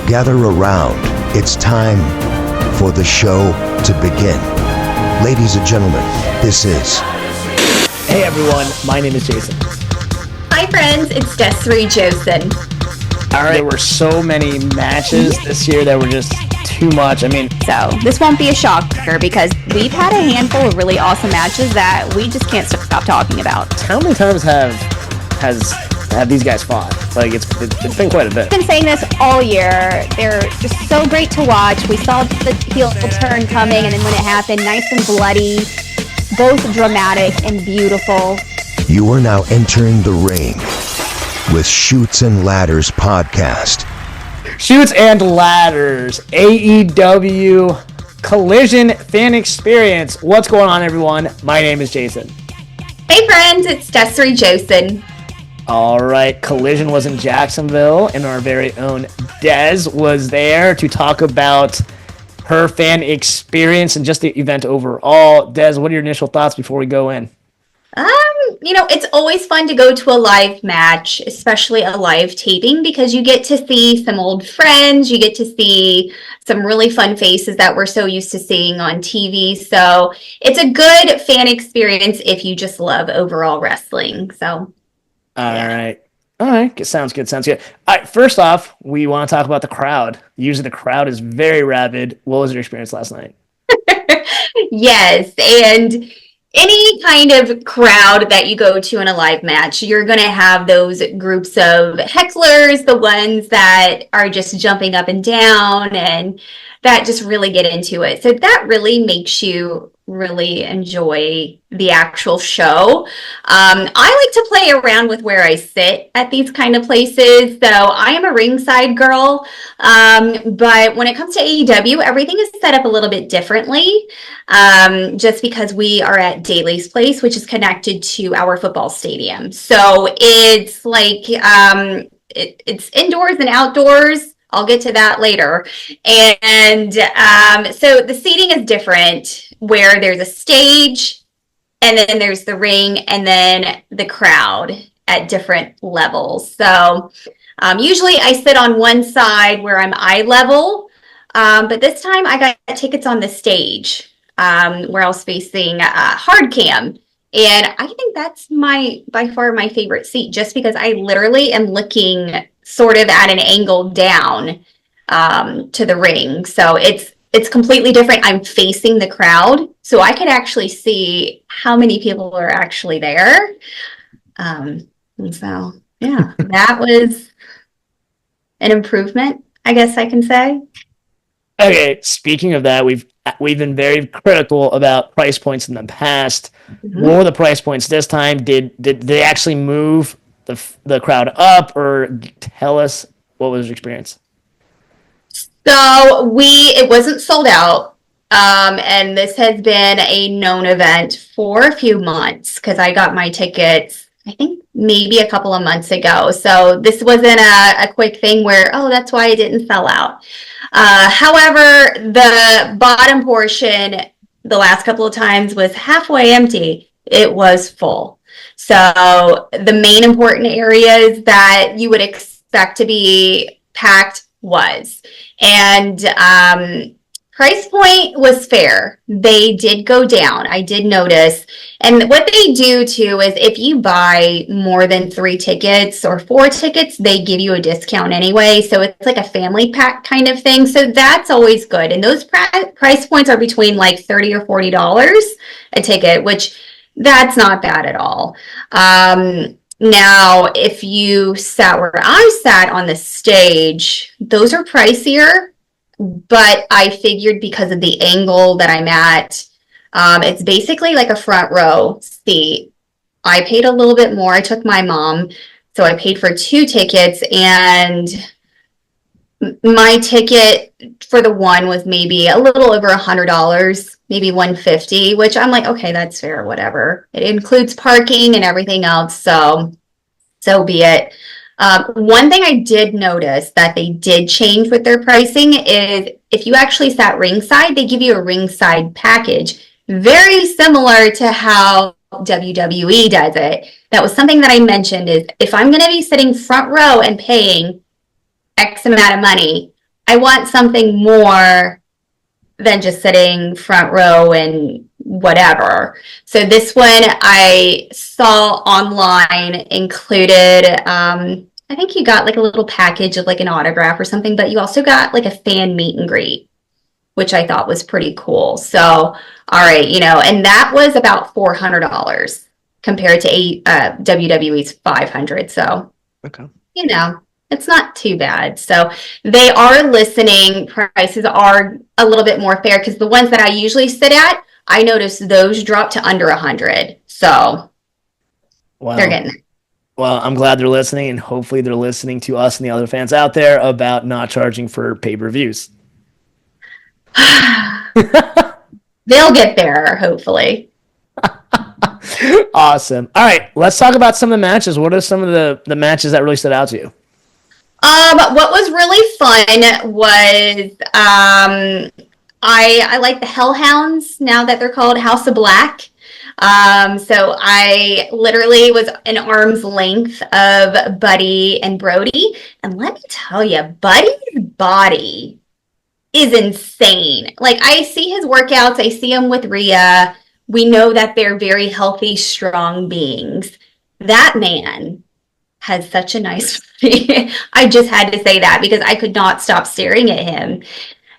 Gather around. It's time for the show to begin. Ladies and gentlemen, this is... Hey everyone, my name is Jason. Hi friends, it's Deseree. All right, there were so many matches this year that were just too much. So this won't be a shocker because we've had a handful of really awesome matches that we just can't stop talking about. How many times have these guys fought? It's been quite a bit. I've been saying this all year. They're just so great to watch. We saw the heel turn coming, and then when it happened, nice and bloody, both dramatic and beautiful. You are now entering the ring with Chutes and Ladders podcast. Chutes and Ladders, AEW Collision fan experience. What's going on, everyone? My name is Jason. Hey friends, it's Deseree. All right, Collision was in Jacksonville, and our very own Des was there to talk about her fan experience and just the event overall. Des, what are your initial thoughts before we go in? It's always fun to go to a live match, especially a live taping, because you get to see some old friends, you get to see some really fun faces that we're so used to seeing on TV. So it's a good fan experience if you just love overall wrestling. So, All right. Sounds good. All right, first off, we want to talk about the crowd. Usually the crowd is very rabid. What was your experience last night? Yes, and any kind of crowd that you go to in a live match, you're going to have those groups of hecklers, the ones that are just jumping up and down and that just really get into it. So that really makes you really enjoy the actual show. I like to play around with where I sit at these kind of places. So I am a ringside girl. But when it comes to AEW, everything is set up a little bit differently. Just because we are at Daly's Place, which is connected to our football stadium. So it's like, it's indoors and outdoors. I'll get to that later. And so the seating is different, where there's a stage, and then there's the ring, and then the crowd at different levels. So usually I sit on one side where I'm eye level, but this time I got tickets on the stage where I was facing hard cam. And I think that's by far my favorite seat, just because I literally am looking sort of at an angle down to the ring. So it's completely different. I'm facing the crowd, so I could actually see how many people are actually there. And so, yeah, that was an improvement, I guess I can say. Okay, speaking of that, we've been very critical about price points in the past. Mm-hmm. What were the price points this time? Did they actually move the crowd up, or tell us what was your experience? So it wasn't sold out, and this has been a known event for a few months because I got my tickets, I think maybe a couple of months ago. So this wasn't a quick thing where, that's why it didn't sell out. However, the bottom portion the last couple of times was halfway empty. It was full. So the main important areas that you would expect to be packed was. And price point was fair. They did go down. I did notice. And what they do too is if you buy more than 3 tickets or 4 tickets, they give you a discount anyway. So it's like a family pack kind of thing. So that's always good. And those price points are between like $30 or $40 a ticket, which that's not bad at all. Now, if you sat where I sat on the stage, those are pricier, but I figured because of the angle that I'm at, it's basically like a front row seat. I paid a little bit more. I took my mom, so I paid for 2 tickets, and my ticket for the one was maybe a little over $100, maybe $150, which I'm like, okay, that's fair, whatever. It includes parking and everything else, so be it. One thing I did notice that they did change with their pricing is if you actually sat ringside, they give you a ringside package, very similar to how WWE does it. That was something that I mentioned is if I'm going to be sitting front row and paying X amount of money, I want something more than just sitting front row and whatever. So this one I saw online included, I think you got like a little package of like an autograph or something, but you also got like a fan meet and greet, which I thought was pretty cool. So, all right, and that was about $400 compared to WWE's 500. So, Okay. it's not too bad. So they are listening. Prices are a little bit more fair because the ones that I usually sit at, I noticed those drop to under 100. So they're getting there. Well, I'm glad they're listening, and hopefully they're listening to us and the other fans out there about not charging for pay-per-views. They'll get there, hopefully. Awesome. All right, let's talk about some of the matches. What are some of the matches that really stood out to you? What was really fun was I like the Hellhounds now that they're called House of Black. So I literally was an arm's length of Buddy and Brody, and let me tell you, Buddy's body is insane. Like, I see his workouts, I see him with Rhea. We know that they're very healthy, strong beings. That man has such a nice body. I just had to say that because I could not stop staring at him.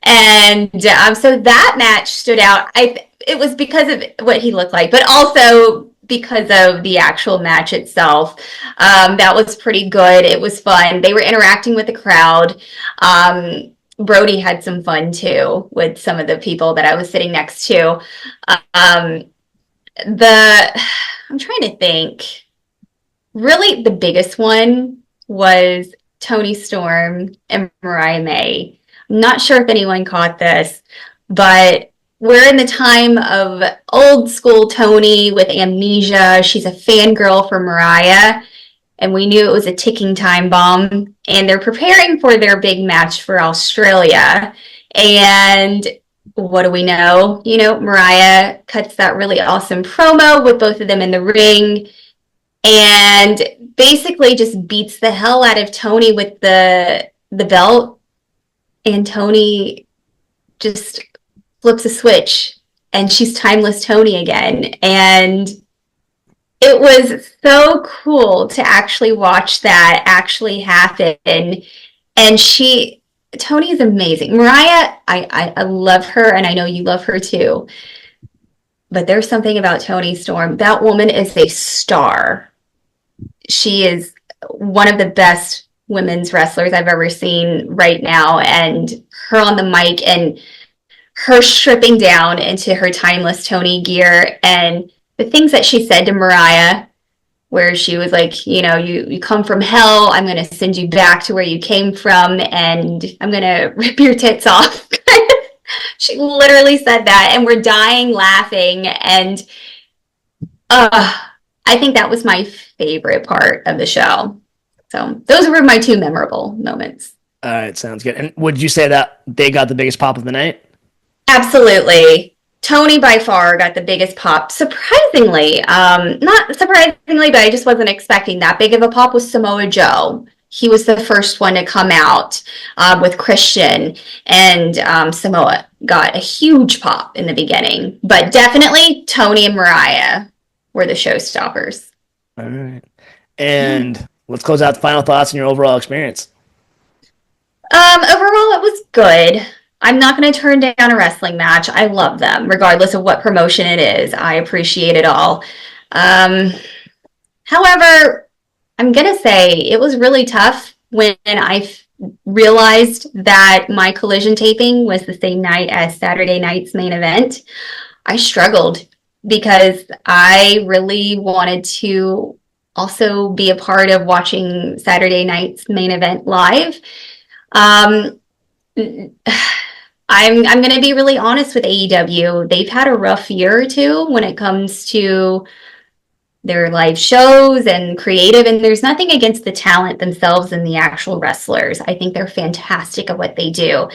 And so that match stood out. It was because of what he looked like, but also because of the actual match itself. That was pretty good. It was fun. They were interacting with the crowd. Brody had some fun too with some of the people that I was sitting next to. I'm trying to think. Really, the biggest one was Toni Storm and Mariah May. I'm not sure if anyone caught this, but we're in the time of old school Toni with amnesia. She's a fangirl for Mariah, and we knew it was a ticking time bomb. And they're preparing for their big match for Australia. And what do we know? Mariah cuts that really awesome promo with both of them in the ring and basically just beats the hell out of Toni with the belt. And Toni just flips a switch and she's timeless Toni again. And it was so cool to actually watch that actually happen. And Toni is amazing. Mariah, I love her, and I know you love her too. But there's something about Toni Storm. That woman is a star. She is one of the best women's wrestlers I've ever seen right now. And her on the mic and her stripping down into her timeless Toni gear and the things that she said to Mariah, where she was like, you come from hell, I'm going to send you back to where you came from, and I'm going to rip your tits off. She literally said that, and we're dying laughing, and I think that was my favorite part of the show. So those were my two memorable moments. All right, sounds good. And would you say that they got the biggest pop of the night? Absolutely. Toni by far got the biggest pop. Surprisingly, not surprisingly, but I just wasn't expecting that big of a pop was Samoa Joe. He was the first one to come out with Christian, and Samoa got a huge pop in the beginning. But definitely Toni and Mariah were the showstoppers. All right. And let's close out the final thoughts on your overall experience. Overall, it was good. I'm not going to turn down a wrestling match. I love them, regardless of what promotion it is. I appreciate it all. However, I'm going to say it was really tough when I realized that my Collision taping was the same night as Saturday night's main event. I struggled because I really wanted to also be a part of watching Saturday night's main event live. I'm going to be really honest with AEW. They've had a rough year or two when it comes to their live shows and creative, and there's nothing against the talent themselves and the actual wrestlers. I think they're fantastic at what they do.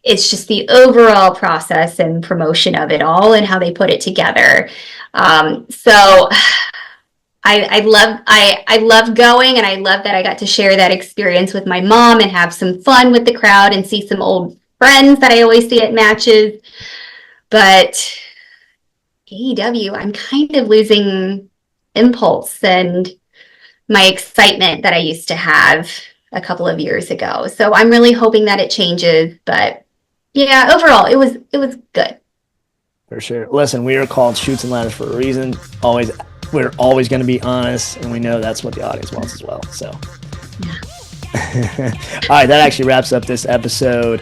It's just the overall process and promotion of it all and how they put it together. So I love going, and I love that I got to share that experience with my mom and have some fun with the crowd and see some old friends that I always see at matches. But AEW, I'm kind of losing impulse and my excitement that I used to have a couple of years ago. So I'm really hoping that it changes. But yeah, overall, it was good. For sure. Listen, we are called Shoots and Ladders for a reason. We're always going to be honest, and we know that's what the audience wants as well. So, all right, that actually wraps up this episode.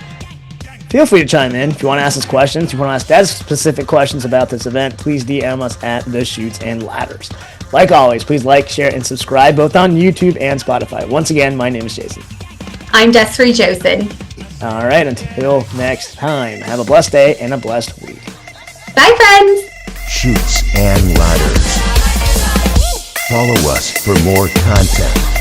Feel free to chime in if you want to ask us questions. If you want to ask Dad specific questions about this event, please DM us at The Shoots and Ladders. Like always, please like, share, and subscribe both on YouTube and Spotify. Once again, my name is Jason. I'm Deseree Josen. All right, until next time, have a blessed day and a blessed week. Bye, friends. Shoots and Ladders. Follow us for more content